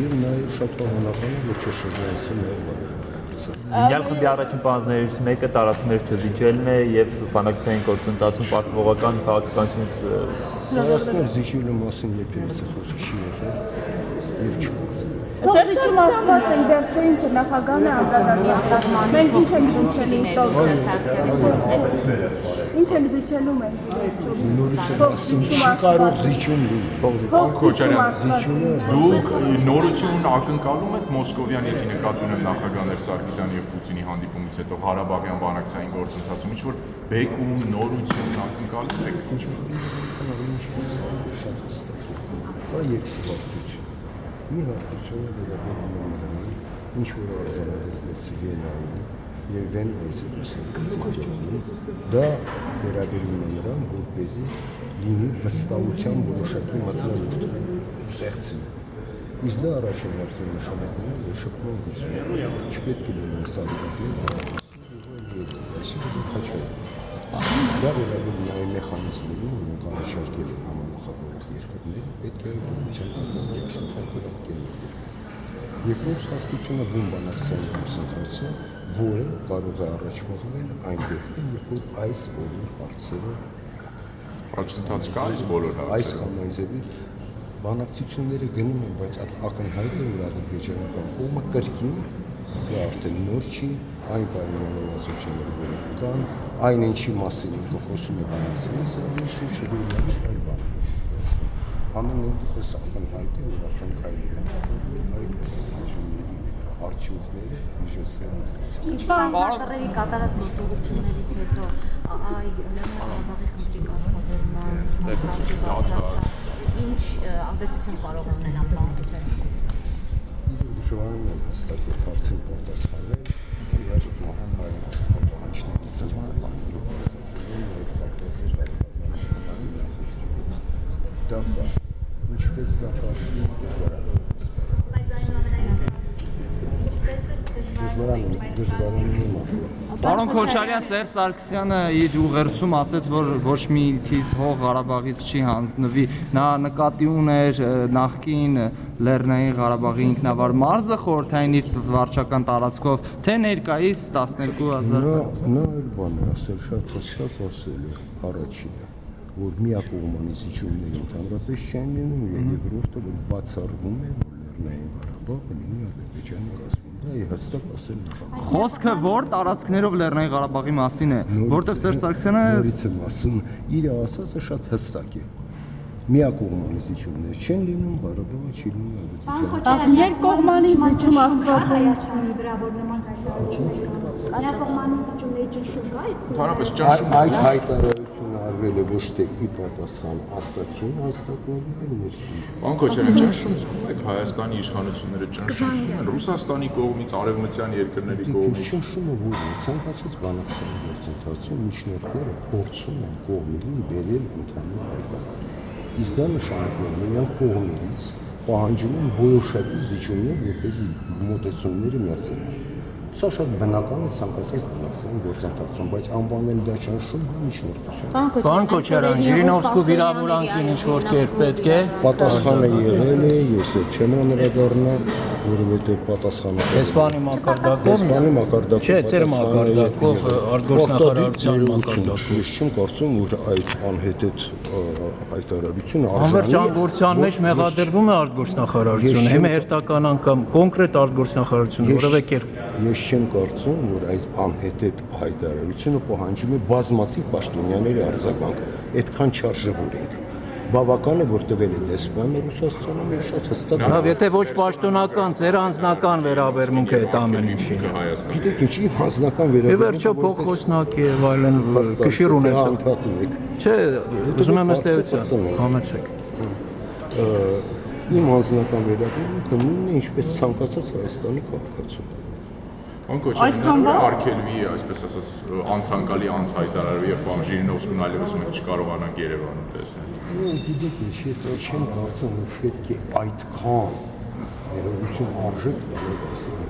Եվ նաև շատ բանական է, որ չշրջանցում է Զինյալ խմբի առաջին պահանջներից մեկը տարածքներ չզիջելն է եւ բանակցային գործընթացում պարտվողական քաղաքականությունից տարածքներ զիջելու մասին երբևիցե խոսք չի եղել եւ չկա։ Զիջում ասված են վերջին նախագահն է անդրադարձել։ Մենք ինչ ենք զիջելու Ինչ ենք զիջելու մենք Նորից եմ ասում, չի կարող զիջում Դուք նորություն ակնկալում եք Մոսկովյան, ես նկատի ունեմ նախագահներ Սարգսյանի եւ Պուտինի հանդիպումից հետո Ղարաբաղյան բանակցային գործընթացում ինչ որ բեկում նորություն ակնկալում եք Մի հատկությունը վերաբերում է նրան, ինչ որ արձանագրվեց Վիեննայում եւ Վենայից դա վերաբերում է նրան, որպեսզի լինի վստահության որոշակի մատնանյութ ստեղծվի։ Իսկ դա առաջին հերթին նշանակում է, որ շփման գծում չպետք է լինեն սահմաններ, դա վերաբերում է այն մեխանիզմերին, որոնք առաջարկել են համանախագահող երկրները, պետք է ուղղության կարգավորել։ Երկրորդ հատկությունը բուն բանակցային գործընթացը, որը կարող է առաջ մղվել այն դեպքում, երբ այս բոլոր հարցերը գործընթաց կա այս բոլորը այս համայնքների բանակցությունները գնում են, բայց ակնհայտ է, որ ադրբեջանական կողմը կրկին արդեն նոր չի այն պայմանավորվածությունները, որոնք կան, այն ինչի մասին ինքը խոսում է բանակցելիս, այն շուշելու այն բան։ Ամեն դեպս ակնհայտ է, որ արդեն քայլել են այդ արդյունքները միջոցները։ Ինչ բանվարների կատարած գործողություններից հետո այ Ղարաբաղի խնդրի կարգավորման ինչ ազդեցություն կարող է ունենալ բանակցության։ Դժվարում է հստակ հարցին պատասխանել, իրար մահամային պահանջներից դա ինչպես դա կարելի Պարոն Քոչարյան, Սերժ Սարգսյանը իր ուղերձում ասաց, որ ոչ մի թիզ հող Ղարաբաղից չի հանձնվի, նա նկատի ուներ նախկին Լեռնային Ղարաբաղի ինքնավար մարզը խորհրդային իր վարչական տարածքով, թե ներկայիս 12,000 Նա այլ բան է ասել, շատ ասել է առաջինը, որ միակողմանի զիջումները ընդհանրապես չեն լինում, եւ երկրորդը, որ բացառվում է, որ Լեռնային Ղարաբաղը լինի Ադրբեջանի կազմում։ Դա հստակ ասել է։ Խոսքը որ տարածքներով Լեռնային Ղարաբաղի մասին է, որտեղ Սերժ Սարգսյանը նորից եմ ասում, իր ասածը շատ հստակ է։ Միակողմանի զիջումներ չեն լինում, Ղարաբաղը չի լինում Ադրբեջանի։ Երկկողմանի զիջում ասված է Միակողմանի զիջումների ճնշում կա, իսկ Ընդհանրապես ճնշում Այդ հայտարարությունը արվել է ոչ թե ի պատասխան արտաքին հաստատների, այլ ներքին։ Պարոն Քոչարյան, ճնշում զգում եք Հայաստանի իշխանությունները ճնշում զգում են Ռուսաստանի կողմից, արևմտյան երկրների կողմից։ Ճնշումը որ ցանկացած բանակցային գործընթացում միջնորդները փորձում են կողմերին բերել ընդհանուր հայտարարություն։ Իսկ դա նշանակում է, որ նրանք կողմերից պահանջում են որոշակի զիջումներ, որպեսզի մոտեցումները միացնեն։ Սա շատ բնական է ցանկացած բանակցային գործընթացում, բայց անվանել դա ճնշում միջնորդություն։ Պարոն Քոչարյան, Ժիրինովսկու վիրավորանքին ինչ-որ կերպ պետք է Պատասխանը եղել է, ես էլ չեմ անդրադառնա, որովհետև պատասխանը Էսպանի մակարդակով, չէ, ձեր մակարդակով, արտգործնախարարության մակարդակով։ Ես չեմ կարծում, որ այդ անհետեթ հայտարարությունը Անվերջ անգործության մեջ մեղադրվում է արտգործնախարարությունը, հիմա հերթական անգամ կոնկրետ արտգործնախարարությունը, որևէ կերպ Ես չեմ կարծում, որ այդ անհետեթ հայտարարությունը պահանջում է բազմաթիվ պաշտոնյաների արձագանք, այդքան չարժևորենք։ Բավական է, որ տվել է դեսպանը Ռուսաստանում եւ շատ հստակ։ Լավ, եթե ոչ պաշտոնական, ձեր անձնական վերաբերմունքը է այդ ամեն ինչին։ Գիտեք ինչ, իմ անձնական Եվ վերջո փոխխոսնակ եւ այլն քշիր ունեցել։ Չէ, ուզում եմ ըստ էության համեցեք։ Իմ անձնական վերաբերմունքը նույնն է, ինչպես ցանկացած Հայաստանի քաղաքացու։ Պարոն Քոչարյան, արգելվի, այսպես ասած, անցանկալի հայտարարվի եւ պարոն Ժիրինովսկուն այլևս մենք չկարողանանք Երևանում տեսնել։ Գիտեք ինչ, ես չեմ կարծում, որ պետք է այդքան ներողություն արժեք տալով ասել։